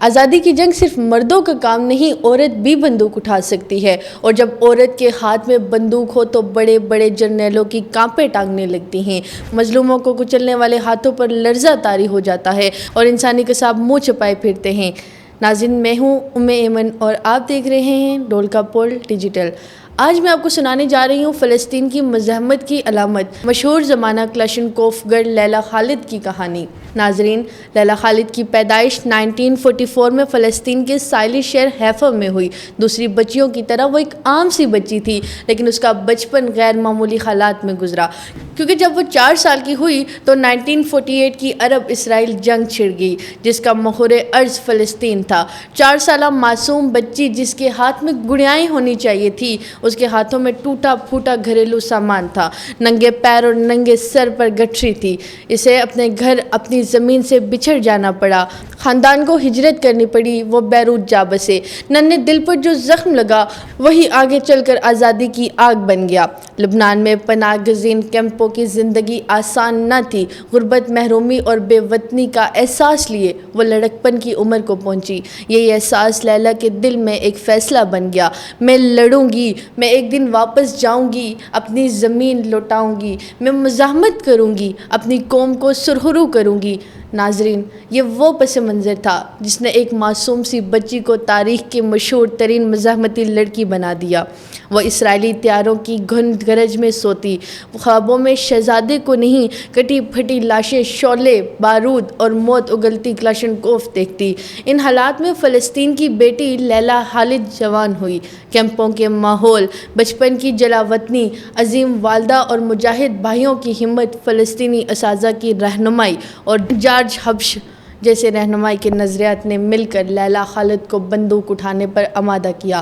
آزادی کی جنگ صرف مردوں کا کام نہیں، عورت بھی بندوق اٹھا سکتی ہے، اور جب عورت کے ہاتھ میں بندوق ہو تو بڑے بڑے جرنیلوں کی کانپیں ٹانگنے لگتی ہیں، مظلوموں کو کچلنے والے ہاتھوں پر لرزہ طاری ہو جاتا ہے اور انسانی قصاب منہ چھپائے پھرتے ہیں۔ ناظرین، میں ہوں ایمن اور آپ دیکھ رہے ہیں ڈھولکا پول ڈیجیٹل۔ آج میں آپ کو سنانے جا رہی ہوں فلسطین کی مزاحمت کی علامت، مشہور زمانہ کلاشنکوف گرل لیلا خالد کی کہانی۔ ناظرین، لیلا خالد کی پیدائش 1944 میں فلسطین کے ساحلی شہر حیفا میں ہوئی۔ دوسری بچیوں کی طرح وہ ایک عام سی بچی تھی، لیکن اس کا بچپن غیر معمولی حالات میں گزرا، کیونکہ جب وہ 4 سال کی ہوئی تو 1948 کی عرب اسرائیل جنگ چھڑ گئی، جس کا محور ارض فلسطین تھا۔ 4 سالہ معصوم بچی جس کے ہاتھ میں گڑیائیں ہونی چاہیے تھی، اس کے ہاتھوں میں ٹوٹا پھوٹا گھریلو سامان تھا، ننگے پیر اور ننگے سر پر گٹھری تھی۔ اسے اپنے گھر، اپنی زمین سے بچھڑ جانا پڑا، خاندان کو ہجرت کرنی پڑی، وہ بیروت جا بسے۔ ننھے دل پر جو زخم لگا وہی آگے چل کر آزادی کی آگ بن گیا۔ لبنان میں پناہ گزین کیمپوں کی زندگی آسان نہ تھی۔ غربت، محرومی اور بے وطنی کا احساس لیے وہ لڑکپن کی عمر کو پہنچی۔ یہی احساس لیلا کے دل میں ایک فیصلہ بن گیا، میں لڑوں گی، میں ایک دن واپس جاؤں گی، اپنی زمین لوٹاؤں گی، میں مزاحمت کروں گی، اپنی قوم کو سرخرو کروں گی۔ ناظرین، یہ وہ پس منظر تھا جس نے ایک معصوم سی بچی کو تاریخ کی مشہور ترین مزاحمتی لڑکی بنا دیا۔ وہ اسرائیلی طیاروں کی گھن گرج میں سوتی، خوابوں میں شہزادے کو نہیں، کٹی پھٹی لاشیں، شعلے بارود اور موت اگلتی کلاشنکوف دیکھتی۔ ان حالات میں فلسطین کی بیٹی لیلا خالد جوان ہوئی۔ کیمپوں کے ماحول، بچپن کی جلا وطنی، عظیم والدہ اور مجاہد بھائیوں کی ہمت، فلسطینی اساتذہ کی رہنمائی اور جارج حبش جیسے رہنمائی کے نظریات نے مل کر لیلا خالد کو بندوق اٹھانے پر آمادہ کیا۔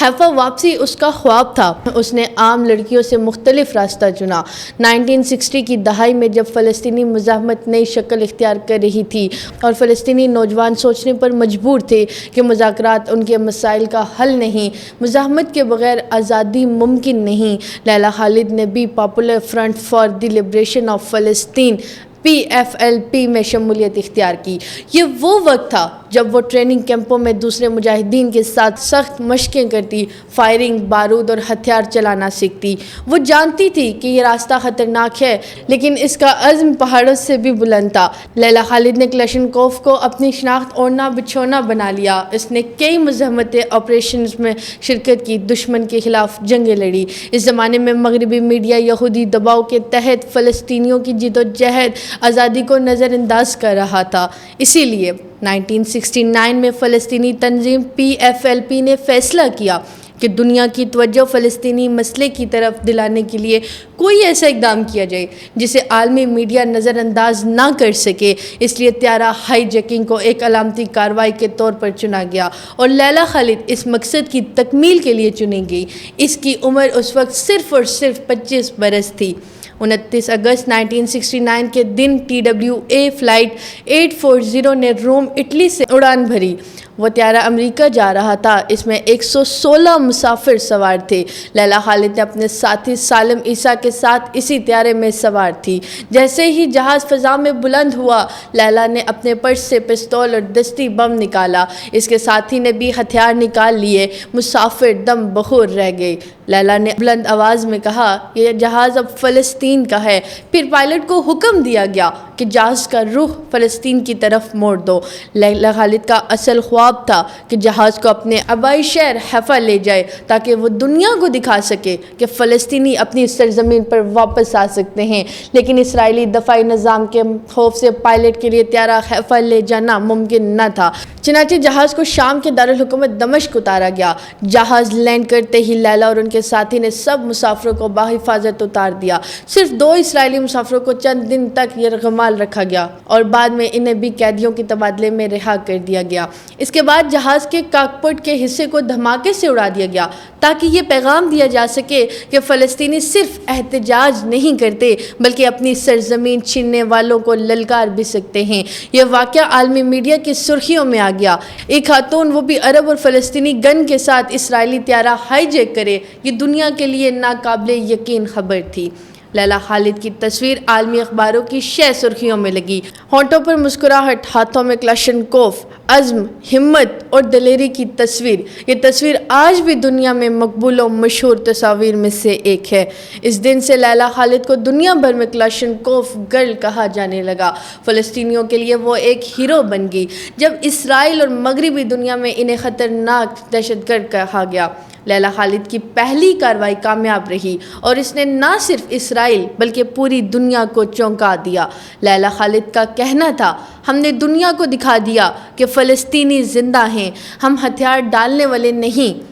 حیفا واپسی اس کا خواب تھا۔ اس نے عام لڑکیوں سے مختلف راستہ چنا۔ 1960 کی دہائی میں جب فلسطینی مزاحمت نئی شکل اختیار کر رہی تھی اور فلسطینی نوجوان سوچنے پر مجبور تھے کہ مذاکرات ان کے مسائل کا حل نہیں، مزاحمت کے بغیر آزادی ممکن نہیں، لیلا خالد نے بھی popular front for the liberation of فلسطین PFLP میں شمولیت اختیار کی۔ یہ وہ وقت تھا جب وہ ٹریننگ کیمپوں میں دوسرے مجاہدین کے ساتھ سخت مشقیں کرتی، فائرنگ، بارود اور ہتھیار چلانا سیکھتی۔ وہ جانتی تھی کہ یہ راستہ خطرناک ہے، لیکن اس کا عزم پہاڑوں سے بھی بلند تھا۔ لیلا خالد نے کلاشنکوف کو اپنی شناخت اوڑھنا بچھونا بنا لیا۔ اس نے کئی مزاحمتی آپریشنز میں شرکت کی، دشمن کے خلاف جنگیں لڑی۔ اس زمانے میں مغربی میڈیا یہودی دباؤ کے تحت فلسطینیوں کی جدوجہد آزادی کو نظر انداز کر رہا تھا۔ اسی لیے 1969 میں فلسطینی تنظیم PFLP نے فیصلہ کیا کہ دنیا کی توجہ فلسطینی مسئلے کی طرف دلانے کے لیے کوئی ایسا اقدام کیا جائے جسے عالمی میڈیا نظر انداز نہ کر سکے۔ اس لیے طیارہ ہائی جیکنگ کو ایک علامتی کارروائی کے طور پر چنا گیا اور لیلا خالد اس مقصد کی تکمیل کے لیے چنی گئی۔ اس کی عمر اس وقت صرف اور صرف 25 برس تھی۔ 29 اگست 1969 کے دن TWA فلائٹ 840 نے روم، اٹلی سے اڑان بھری۔ وہ طیارہ امریکہ جا رہا تھا۔ اس میں 116 مسافر سوار تھے۔ لیلا خالد نے اپنے ساتھی سالم عیسیٰ کے ساتھ اسی طیارے میں سوار تھی۔ جیسے ہی جہاز فضا میں بلند ہوا، لیلا نے اپنے پرس سے پستول اور دستی بم نکالا۔ اس کے ساتھی نے بھی ہتھیار نکال لیے۔ مسافر دم بخور رہ گئے۔ لیلا نے بلند آواز میں کہا، یہ جہاز اب فلسطین کا ہے۔ پھر پائلٹ کو حکم دیا گیا کہ جہاز کا رخ فلسطین کی طرف موڑ دو۔ لیلا خالد کا اصل خواب تھا کہ جہاز کو اپنے آبائی شہر حیفا لے جائے تاکہ وہ دنیا کو دکھا سکے کہ فلسطینی اپنی سرزمین پر واپس آ سکتے ہیں، لیکن اسرائیلی دفاعی نظام کے خوف سے پائلٹ کے لیے طیارہ حیفا لے جانا ممکن نہ تھا۔ چنانچہ جہاز کو شام کے دارالحکومت دمشق اتارا گیا۔ جہاز لینڈ کرتے ہی لیلا اور ان کے ساتھی نے سب مسافروں کو بحفاظت اتار دیا۔ صرف 2 اسرائیلی مسافروں کو چند دن تک یرغمال رکھا گیا اور بعد میں انہیں بھی قیدیوں کے تبادلے میں رہا کر دیا گیا۔ اس کے بعد جہاز کے کاکپٹ کے حصے کو دھماکے سے اڑا دیا گیا تاکہ یہ پیغام دیا جا سکے کہ فلسطینی صرف احتجاج نہیں کرتے بلکہ اپنی سرزمین چھیننے والوں کو للکار بھی سکتے ہیں۔ یہ واقعہ عالمی میڈیا کی سرخیوں میں آ گیا۔ ایک خاتون، وہ بھی عرب اور فلسطینی گن کے ساتھ، اسرائیلی طیارہ ہائی جیک کرے، یہ دنیا کے لیے ناقابل یقین خبر تھی۔ لیلا خالد کی تصویر عالمی اخباروں کی 6 سرخیوں میں لگی۔ ہونٹوں پر مسکراہٹ، ہاتھوں میں کلاشنکوف، عزم، ہمت اور دلیری کی تصویر. یہ تصویر آج بھی دنیا میں مقبول و مشہور تصاویر میں سے ایک ہے. اس دن سے لیلا خالد کو دنیا بھر میں کلاشنکوف گرل کہا جانے لگا. فلسطینیوں کے لیے وہ ایک ہیرو بن گئی. جب اسرائیل اور مغربی دنیا میں انہیں خطرناک دہشت گرد کہا گیا. لیلا خالد کی پہلی کارروائی کامیاب رہی اور اس نے نہ صرف اسرائیل بلکہ پوری دنیا کو چونکا دیا. لیلا خالد کا کہنا تھا، ہم نے دنیا کو دکھا دیا کہ فلسطینی زندہ ہیں، ہم ہتھیار ڈالنے والے نہیں.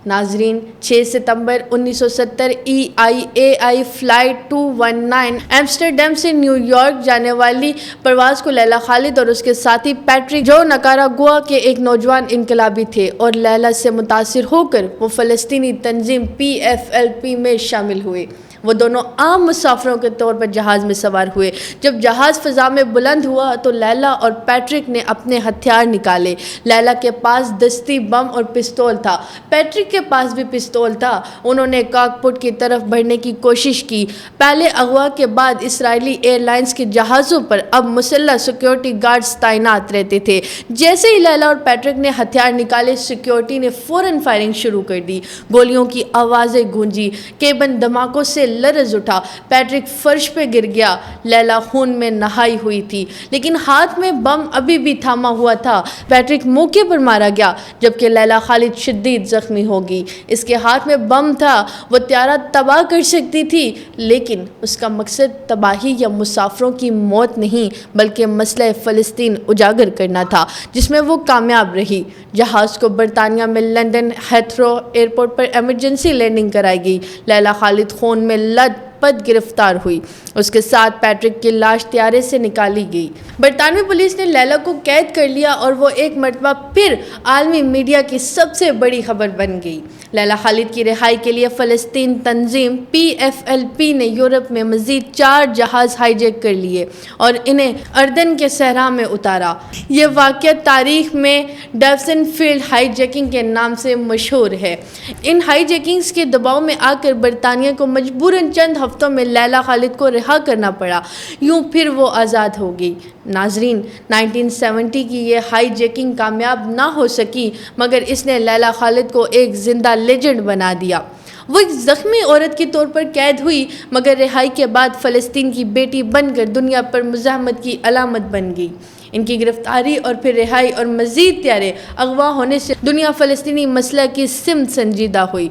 ناظرین، 6 ستمبر 1970 EIAI فلائٹ 219 ایمسٹرڈیم سے نیو یارک جانے والی پرواز کو لیلا خالد اور اس کے ساتھی پیٹرک جو نکاراگوا کے ایک نوجوان انقلابی تھے اور لیلا سے متاثر ہو کر وہ فلسطینی تنظیم PFLP میں شامل ہوئے. وہ دونوں عام مسافروں کے طور پر جہاز میں سوار ہوئے. جب جہاز فضا میں بلند ہوا تو لیلا اور پیٹرک نے اپنے ہتھیار نکالے. لیلا کے پاس دستی بم اور پستول تھا. پیٹرک کے پاس بھی پستول تھا. انہوں نے کاک پٹ کی طرف بڑھنے کی کوشش کی. پہلے اغوا کے بعد اسرائیلی ایئر لائنز کے جہازوں پر اب مسلح سیکیورٹی گارڈز تعینات رہتے تھے. جیسے ہی لیلا اور پیٹرک نے ہتھیار نکالے، سیکیورٹی نے فوراً فائرنگ شروع کر دی. گولیوں کی آوازیں گونجی، کیبن دھماکوں سے لرز اٹھا. پیٹرک فرش پہ گر گیا. لیلا خون میں نہائی ہوئی تھی لیکن ہاتھ میں بم ابھی بھی تھاما ہوا تھا. پیٹرک موقع پر مارا گیا جبکہ لیلا خالد شدید زخمی ہوگی. اس کے ہاتھ میں بم تھا. وہ طیارہ تباہ کر سکتی تھی لیکن اس کا مقصد تباہی یا مسافروں کی موت نہیں بلکہ مسئلہ فلسطین اجاگر کرنا تھا، جس میں وہ کامیاب رہی. جہاز کو برطانیہ میں لندن ہیتھرو ایئرپورٹ پر ایمرجنسی لینڈنگ کرائی گئی. لیلا خالد خون میں لت پت گرفتار ہوئی. اس کے ساتھ پیٹرک کی لاش طیارے سے نکالی گئی. برطانوی پولیس نے لیلا کو قید کر لیا اور وہ ایک مرتبہ پھر عالمی میڈیا کی سب سے بڑی خبر بن گئی. لیلا خالد کی رہائی کے لیے فلسطین تنظیم PFLP نے یورپ میں مزید 4 جہاز ہائی جیک کر لیے اور انہیں اردن کے صحرا میں اتارا. یہ واقعہ تاریخ میں ڈیوسن فیلڈ ہائی جیکنگ کے نام سے مشہور ہے. ان ہائی جیکنگز کے دباؤ میں آ کر برطانیہ کو مجبوراً چند ہفتوں میں لیلا خالد کو رہا کرنا پڑا. یوں پھر وہ آزاد ہو گئی. ناظرین، 1970 کی یہ ہائی جیکنگ کامیاب نہ ہو سکی مگر اس نے لیلا خالد کو ایک زندہ لیجنڈ بنا دیا. وہ ایک زخمی عورت کے طور پر قید ہوئی مگر رہائی کے بعد فلسطین کی بیٹی بن کر دنیا پر مزاحمت کی علامت بن گئی. ان کی گرفتاری اور پھر رہائی اور مزید طیارے اغوا ہونے سے دنیا فلسطینی مسئلہ کی سمت سنجیدہ ہوئی.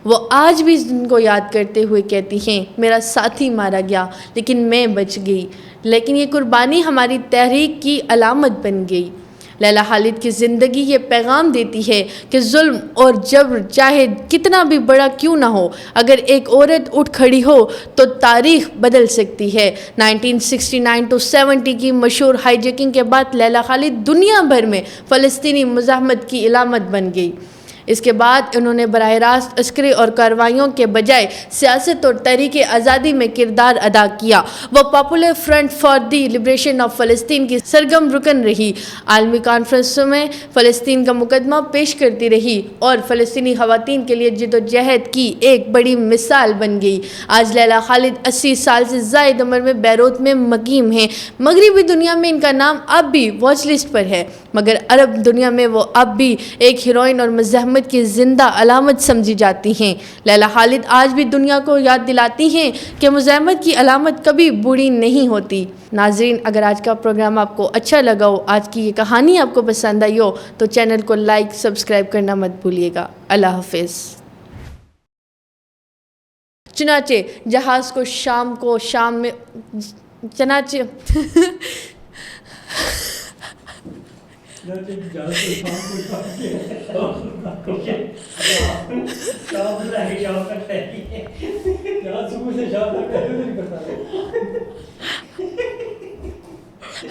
وہ آج بھی اس دن کو یاد کرتے ہوئے کہتی ہیں، میرا ساتھی مارا گیا لیکن میں بچ گئی، لیکن یہ قربانی ہماری تحریک کی علامت بن گئی. لیلا خالد کی زندگی یہ پیغام دیتی ہے کہ ظلم اور جبر چاہے کتنا بھی بڑا کیوں نہ ہو، اگر ایک عورت اٹھ کھڑی ہو تو تاریخ بدل سکتی ہے. 1969-70 کی مشہور ہائی جیکنگ کے بعد لیلا خالد دنیا بھر میں فلسطینی مزاحمت کی علامت بن گئی. اس کے بعد انہوں نے براہ راست عسکری اور کارروائیوں کے بجائے سیاست اور تحریک آزادی میں کردار ادا کیا. وہ popular front for the liberation of فلسطین کی سرگرم رکن رہی، عالمی کانفرنسوں میں فلسطین کا مقدمہ پیش کرتی رہی اور فلسطینی خواتین کے لیے جدوجہد کی ایک بڑی مثال بن گئی. آج لیلا خالد 80 سال سے زائد عمر میں بیروت میں مقیم ہیں. مغربی دنیا میں ان کا نام اب بھی واچ لسٹ پر ہے مگر عرب دنیا میں وہ اب بھی ایک ہیروئن اور مزاحمت کی زندہ علامت سمجھی جاتی ہیں. لیلا خالد آج بھی دنیا کو یاد دلاتی ہیں کہ مزاحمت کی علامت کبھی بوڑھی نہیں ہوتی. ناظرین، اگر آج کا پروگرام آپ کو اچھا لگا ہو، آج کی یہ کہانی آپ کو پسند آئی ہو تو چینل کو لائک سبسکرائب کرنا مت بھولیے گا. اللہ حافظ. چنانچہ جہاز کو شام میں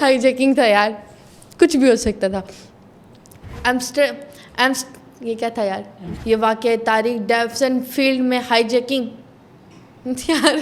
ہائی جیکنگ تھا یار، کچھ بھی ہو سکتا تھا. یہ کیا تھا یار، یہ واقعہ تاریخ ڈیوسن فیلڈ میں ہائی جیکنگ یار